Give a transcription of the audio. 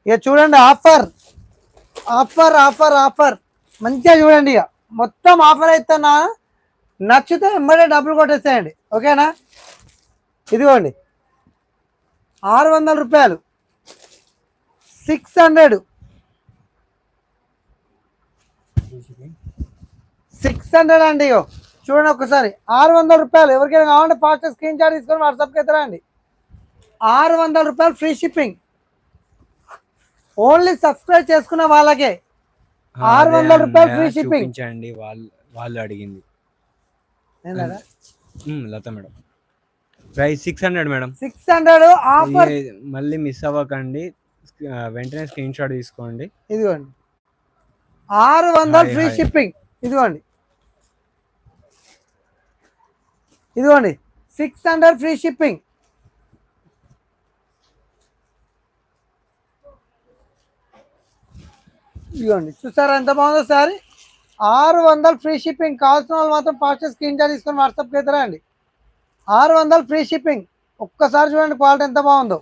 ఇక చూడండి offer offer offer offer మంచిగా చూడండి. ఇక మొత్తం ఆఫర్ అవుతున్నా, నచ్చితే ఎమ్మడే డబ్బులు కొట్టేసేయండి. ఓకేనా? ఇదిగోండి 600 రూపాయలు, 600 600 అండి. ఇగో చూడండి ఒకసారి 600 రూపాయలు. ఎవరికైనా కావాలంటే ఫాస్ట్ స్క్రీన్ షాట్ తీసుకొని వాట్సాప్కి ఎత్తరా అండి. 600 రూపాయలు ఫ్రీ షిప్పింగ్. ఓన్లీ సబ్స్క్రైబ్ చేసుకున్న వాళ్ళకే 600 రూపాయలు ఫ్రీ షిప్పింగ్. చూపించండి, వాళ్ళు అడిగింది లత మేడం. Price 600 madam. 600 ఆఫర్. మళ్ళీ మిస్ అవ్వకండి, వెంటనే స్క్రీన్ షాట్ తీసుకోండి. ఇదిగోండి 600 ఫ్రీ షిప్పింగ్. ఇదిగోండి 600 ఫ్రీ షిప్పింగ్. ఇదిగోండి చూసారా ఎంత బాగుందో సారీ. 600 free shipping. కావాల్సిన వాళ్ళు మాత్రం ఫాస్ట్ స్క్రీన్ షాట్ తీసుకొని వాట్సాప్కి ఎత్తరా అండి. 600 ఫ్రీ షిప్పింగ్. ఒక్కసారి చూడండి క్వాలిటీ ఎంత బాగుందో.